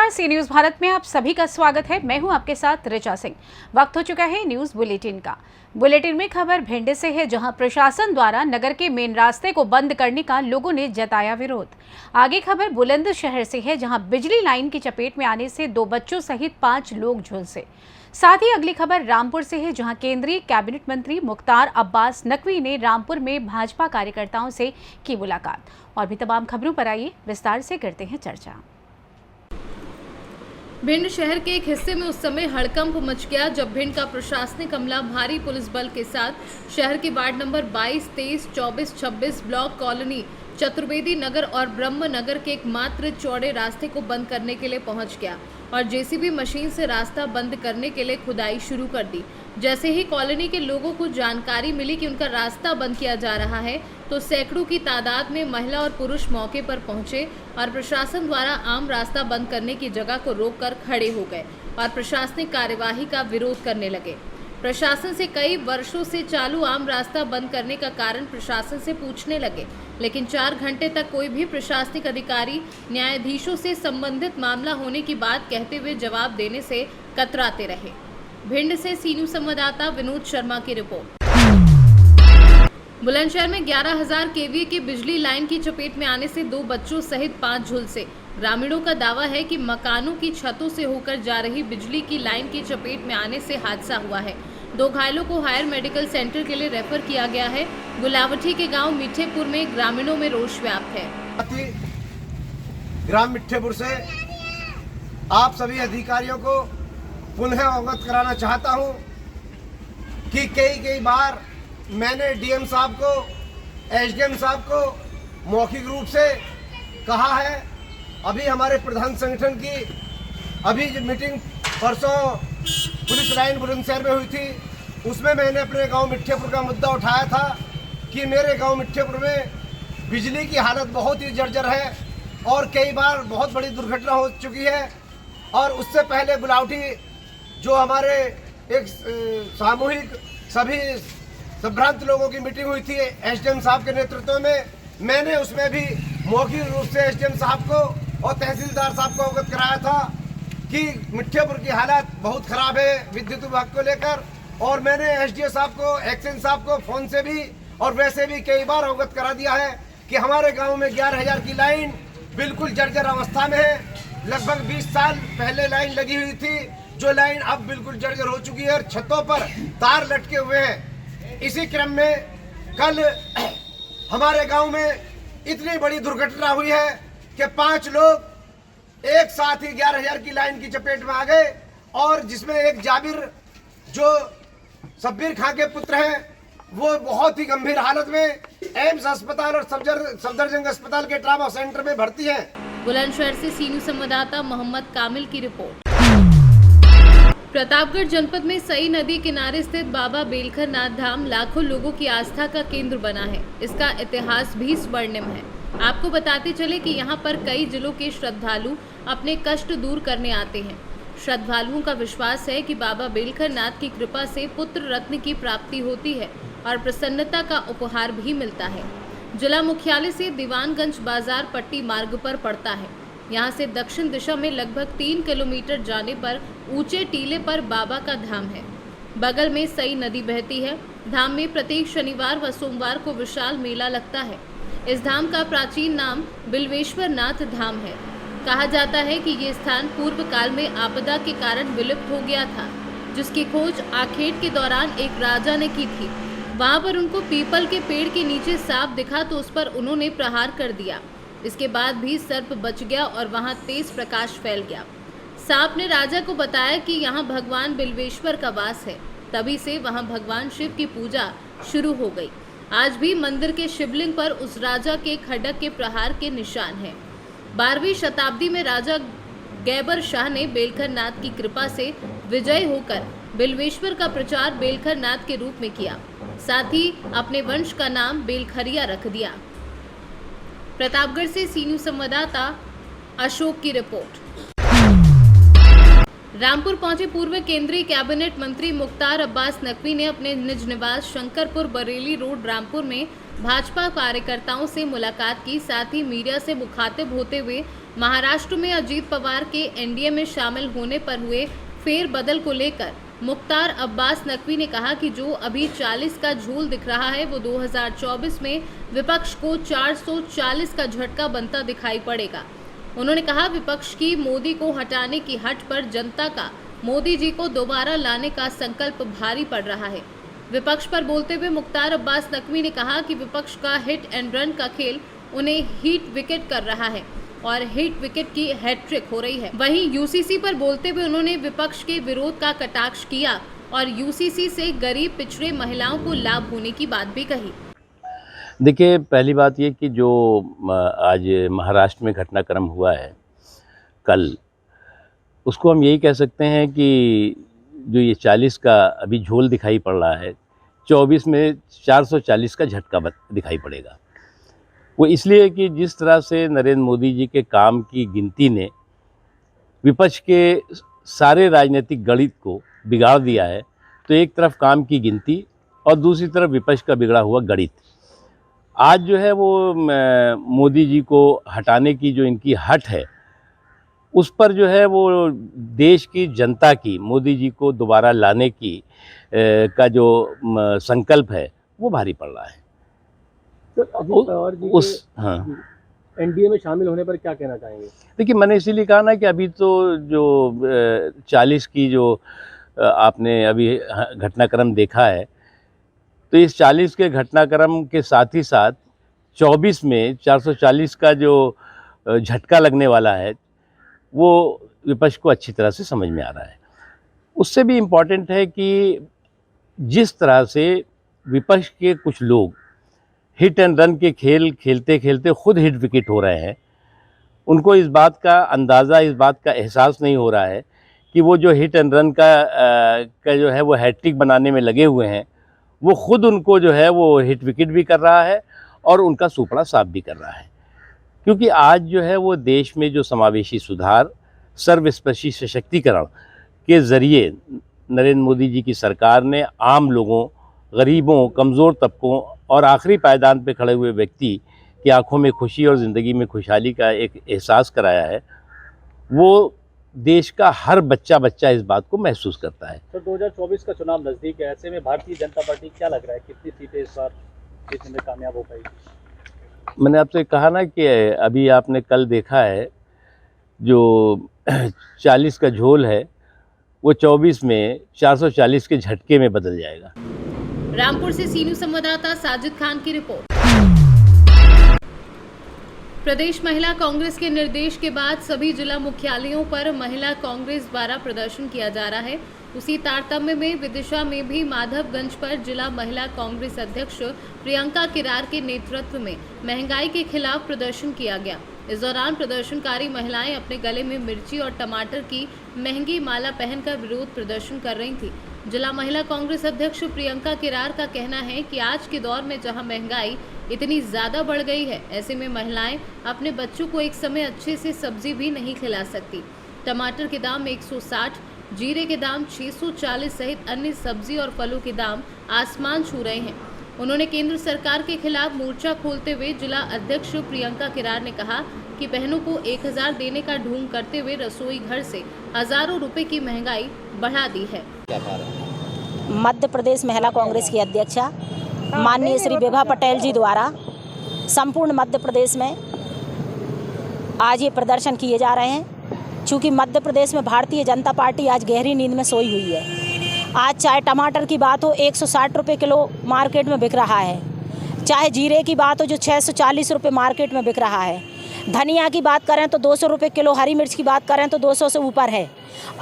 नमस्कार, सी न्यूज भारत में आप सभी का स्वागत है। मैं हूं आपके साथ ऋचा सिंह। वक्त हो चुका है न्यूज बुलेटिन का। बुलेटिन में खबर भिंड से है, जहां प्रशासन द्वारा नगर के मेन रास्ते को बंद करने का लोगों ने जताया विरोध। आगे खबर बुलंदशहर से है, जहां बिजली लाइन की चपेट में आने से 2 बच्चों सहित 5 लोग झुलसे। साथ ही अगली खबर रामपुर से है, जहां केंद्रीय कैबिनेट मंत्री मुख्तार अब्बास नकवी ने रामपुर में भाजपा कार्यकर्ताओं से की मुलाकात। और भी तमाम खबरों पर आइए विस्तार से करते हैं चर्चा। भिंड शहर के एक हिस्से में उस समय हड़कंप मच गया जब भिंड का प्रशासनिक अमला भारी पुलिस बल के साथ शहर के ward number 22, 23, 24, 26 block colony, Chaturvedi Nagar और ब्रह्म नगर के एकमात्र चौड़े रास्ते को बंद करने के लिए पहुंच गया और जेसीबी मशीन से रास्ता बंद करने के लिए खुदाई शुरू कर दी। जैसे ही कॉलोनी के लोगों को जानकारी मिली कि उनका रास्ता बंद किया जा रहा है, तो सैकड़ों की तादाद में महिला और पुरुष मौके पर पहुंचे और प्रशासन द्वारा आम रास्ता बंद करने की जगह को रोककर खड़े हो गए और प्रशासनिक कार्यवाही का विरोध करने लगे। प्रशासन से कई वर्षों से चालू आम रास्ता बंद करने का कारण प्रशासन से पूछने लगे, लेकिन 4 घंटे तक कोई भी प्रशासनिक अधिकारी न्यायाधीशों से संबंधित मामला होने की बात कहते हुए जवाब देने से कतराते रहे। भिंड से सी न्यूज संवाददाता विनोद शर्मा की रिपोर्ट। बुलंदशहर में 11,000 केवीए की बिजली लाइन की चपेट में आने से 2 बच्चों सहित 5 झुलसे। ग्रामीणों का दावा है कि मकानों की छतों से होकर जा रही बिजली की लाइन की चपेट में आने से हादसा हुआ है। 2 घायलों को हायर मेडिकल सेंटर के लिए रेफर किया गया है। गुलावटी के गांव मिठेपुर में ग्रामीणों में रोष व्याप्त है। ग्राम मिठेपुर से आप सभी अधिकारियों को पुनः अवगत कराना चाहता हूं कि कई बार मैंने डीएम साहब को, एसडीएम साहब को मौखिक रूप से कहा है। अभी हमारे प्रधान संगठन की अभी जो मीटिंग परसों पुलिस लाइन बुलंदशहर में हुई थी, उसमें मैंने अपने गांव मिठेपुर का मुद्दा उठाया था कि मेरे गांव मिठेपुर में बिजली की हालत बहुत ही जर्जर है और कई बार बहुत बड़ी दुर्घटना हो चुकी है। और उससे पहले गुलावटी जो हमारे एक सामूहिक सभी संभ्रांत लोगों की मीटिंग हुई थी एसडीएम साहब के नेतृत्व में, मैंने उसमें भी मौखिक रूप से एसडीएम साहब को और तहसीलदार साहब को अवगत कराया था कि मिठेपुर की हालत बहुत खराब है विद्युत विभाग को लेकर। और मैंने एसडीओ साहब को, एक्शन साहब को फोन से भी और वैसे भी कई बार अवगत करा दिया है कि हमारे गाँव में 11,000 की लाइन बिल्कुल जर्जर अवस्था में है। लगभग 20 साल पहले लाइन लगी हुई थी, जो लाइन अब बिल्कुल जर्जर हो चुकी है और छतों पर तार लटके हुए हैं। इसी क्रम में कल हमारे गांव में इतनी बड़ी दुर्घटना हुई है कि 5 लोग एक साथ ही 11,000 की लाइन की चपेट में आ गए और जिसमें एक जाबिर जो शब्बीर खां के पुत्र हैं, वो बहुत ही गंभीर हालत में एम्स अस्पताल और सफदरजंग अस्पताल के ट्रामा सेंटर में भर्ती हैं। बुलंदशहर से सी न्यूज संवाददाता मोहम्मद कामिल की रिपोर्ट। प्रतापगढ़ जनपद में सई नदी किनारे स्थित बाबा बेलखर नाथ धाम लाखों लोगों की आस्था का केंद्र बना है। इसका इतिहास भी स्वर्णिम है। आपको बताते चले कि यहाँ पर कई जिलों के श्रद्धालु अपने कष्ट दूर करने आते हैं। श्रद्धालुओं का विश्वास है कि बाबा बेलखर नाथ की कृपा से पुत्र रत्न की प्राप्ति होती है और प्रसन्नता का उपहार भी मिलता है। जिला मुख्यालय से दीवानगंज बाजार पट्टी मार्ग पर पड़ता है। यहाँ से दक्षिण दिशा में लगभग 3 किलोमीटर जाने पर ऊंचे टीले पर बाबा का धाम है। बगल में सई नदी बहती है। धाम में प्रत्येक शनिवार व सोमवार को विशाल मेला लगता है। इस धाम का प्राचीन नाम बिल्वेश्वर नाथ धाम है। कहा जाता है कि ये स्थान पूर्व काल में आपदा के कारण विलुप्त हो गया था, जिसकी खोज आखेट के दौरान एक राजा ने की थी। वहाँ पर उनको पीपल के पेड़ के नीचे सांप दिखा तो उस पर उन्होंने प्रहार कर दिया। इसके बाद भी सर्प बच गया और वहाँ तेज प्रकाश फैल गया। सांप ने राजा को बताया कि यहाँ भगवान बिल्वेश्वर का वास है। तभी से वहाँ भगवान शिव की पूजा शुरू हो गई। आज भी मंदिर के शिवलिंग पर उस राजा के खड्ग के प्रहार के निशान हैं। 12वीं शताब्दी में राजा गैबर शाह ने बेलखर नाथ की कृपा से विजय होकर बिल्वेश्वर का प्रचार बेलखर नाथ के रूप में किया। साथ ही अपने वंश का नाम बेलखरिया रख दिया। प्रतापगढ़ से सी न्यूज संवाददाता अशोक की रिपोर्ट। रामपुर पहुंचे पूर्व केंद्रीय कैबिनेट मंत्री मुख्तार अब्बास नकवी ने अपने निज निवास शंकरपुर बरेली रोड रामपुर में भाजपा कार्यकर्ताओं से मुलाकात की। साथ ही मीडिया से मुखातिब होते हुए महाराष्ट्र में अजीत पवार के एनडीए में शामिल होने पर हुए फेरबदल को लेकर मुख्तार अब्बास नकवी ने कहा कि जो अभी 40 का झोल दिख रहा है वो 2024 में विपक्ष को 440 का झटका बनता दिखाई पड़ेगा। उन्होंने कहा विपक्ष की मोदी को हटाने की हट पर जनता का मोदी जी को दोबारा लाने का संकल्प भारी पड़ रहा है। विपक्ष पर बोलते हुए मुख्तार अब्बास नकवी ने कहा कि विपक्ष का हिट एंड रन का खेल उन्हें हीट विकेट कर रहा है और हिट विकेट की हैट्रिक हो रही है। वहीं यूसीसी पर बोलते हुए उन्होंने विपक्ष के विरोध का कटाक्ष किया और यूसीसी से गरीब पिछड़े महिलाओं को लाभ होने की बात भी कही। देखिए, पहली बात ये कि जो आज महाराष्ट्र में घटनाक्रम हुआ है कल, उसको हम यही कह सकते हैं कि जो ये 40 का अभी झोल दिखाई पड़ रहा है, 24 में 440 का झटका दिखाई पड़ेगा। वो इसलिए कि जिस तरह से नरेंद्र मोदी जी के काम की गिनती ने विपक्ष के सारे राजनीतिक गणित को बिगाड़ दिया है, तो एक तरफ काम की गिनती और दूसरी तरफ विपक्ष का बिगड़ा हुआ गणित। आज जो है वो मोदी जी को हटाने की जो इनकी हट है, उस पर जो है वो देश की जनता की मोदी जी को दोबारा लाने की का जो संकल्प है वो भारी पड़ रहा है। तो अजीत पवार जी एनडीए में शामिल होने पर क्या कहना चाहेंगे? देखिए, मैंने इसीलिए कहा ना कि अभी तो जो 40 की जो आपने अभी घटनाक्रम देखा है, तो इस 40 के घटनाक्रम के साथ ही साथ 24 में 440 का जो झटका लगने वाला है वो विपक्ष को अच्छी तरह से समझ में आ रहा है। उससे भी इम्पॉर्टेंट है कि जिस तरह से विपक्ष के कुछ लोग हिट एंड रन के खेल खेलते खेलते खुद हिट विकेट हो रहे हैं, उनको इस बात का अंदाज़ा, इस बात का एहसास नहीं हो रहा है कि वो जो हिट एंड रन का जो है वो हैट्रिक बनाने में लगे हुए हैं, वो खुद उनको जो है वो हिट विकेट भी कर रहा है और उनका सुपड़ा साफ भी कर रहा है। क्योंकि आज जो है वो देश में जो समावेशी सुधार, सर्वस्पर्शी सशक्तिकरण के ज़रिए नरेंद्र मोदी जी की सरकार ने आम लोगों, गरीबों, कमज़ोर तबकों और आखिरी पायदान पे खड़े हुए व्यक्ति की आंखों में खुशी और ज़िंदगी में खुशहाली का एक एहसास कराया है, वो देश का हर बच्चा इस बात को महसूस करता है। तो 2024 का चुनाव नज़दीक है, ऐसे में भारतीय जनता पार्टी क्या लग रहा है, कितनी सीटें इस बार जीतने में कामयाब हो पाएगी? मैंने आपसे कहा ना कि अभी आपने कल देखा है जो 40 का झोल है वो 24 में 440 के झटके में बदल जाएगा। रामपुर से सीनू संवाददाता साजिद खान की रिपोर्ट। प्रदेश महिला कांग्रेस के निर्देश के बाद सभी जिला मुख्यालयों पर महिला कांग्रेस द्वारा प्रदर्शन किया जा रहा है। उसी तारतम्य में विदिशा में भी माधवगंज पर जिला महिला कांग्रेस अध्यक्ष प्रियंका किरार के नेतृत्व में महंगाई के खिलाफ प्रदर्शन किया गया। इस दौरान प्रदर्शनकारी महिलाएं अपने गले में मिर्ची और टमाटर की महंगी माला पहनकर विरोध प्रदर्शन कर रही थी। जिला महिला कांग्रेस अध्यक्ष प्रियंका किरार का कहना है कि आज के दौर में जहां महंगाई इतनी ज़्यादा बढ़ गई है, ऐसे में महिलाएं अपने बच्चों को एक समय अच्छे से सब्जी भी नहीं खिला सकती। टमाटर के दाम 160, जीरे के दाम 640 सहित अन्य सब्जी और फलों के दाम आसमान छू रहे हैं। उन्होंने केंद्र सरकार के खिलाफ मोर्चा खोलते हुए जिला अध्यक्ष प्रियंका किरार ने कहा कि बहनों को 1000 देने का ढोंग करते हुए रसोई घर से हजारों रुपए की महंगाई बढ़ा दी है। मध्य प्रदेश महिला कांग्रेस की अध्यक्षा माननीय श्री विभा पटेल जी द्वारा संपूर्ण मध्य प्रदेश में आज ये प्रदर्शन किए जा रहे हैं। चूँकि मध्य प्रदेश में भारतीय जनता पार्टी आज गहरी नींद में सोई हुई है। आज चाहे टमाटर की बात हो 160 रुपये किलो मार्केट में बिक रहा है, चाहे जीरे की बात हो जो 640 रुपये मार्केट में बिक रहा है, धनिया की बात करें तो 200 रुपये किलो, हरी मिर्च की बात करें तो 200 से ऊपर है।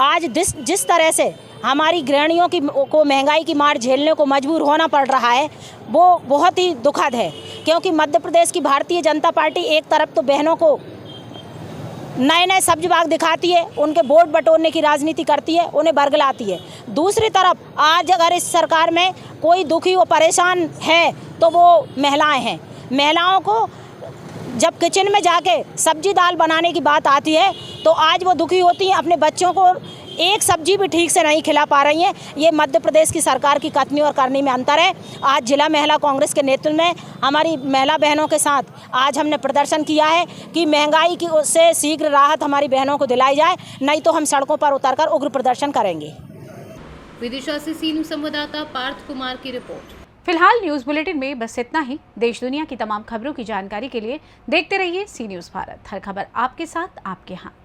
आज जिस तरह से हमारी गृहिणियों को महंगाई की मार झेलने को मजबूर होना पड़ रहा है वो बहुत ही दुखद है। क्योंकि मध्य प्रदेश की भारतीय जनता पार्टी एक तरफ तो बहनों को नए सब्जी बाग दिखाती है, उनके वोट बटोरने की राजनीति करती है, उन्हें बरगलाती है। दूसरी तरफ आज अगर इस सरकार में कोई दुखी व परेशान है तो वो महिलाएं हैं। महिलाओं को जब किचन में जाके सब्जी दाल बनाने की बात आती है तो आज वो दुखी होती हैं, अपने बच्चों को एक सब्जी भी ठीक से नहीं खिला पा रही हैं। ये मध्य प्रदेश की सरकार की कथनी और करनी में अंतर है। आज जिला महिला कांग्रेस के नेतृत्व में हमारी महिला बहनों के साथ आज हमने प्रदर्शन किया है कि महंगाई की से शीघ्र राहत हमारी बहनों को दिलाई जाए, नहीं तो हम सड़कों पर उतरकर उग्र प्रदर्शन करेंगे। विदिशा से सी न्यूज़ संवाददाता पार्थ कुमार की रिपोर्ट। फिलहाल न्यूज़ बुलेटिन में बस इतना ही। देश दुनिया की तमाम खबरों की जानकारी के लिए देखते रहिए सी न्यूज़ भारत। हर खबर आपके साथ, आपके हाथ।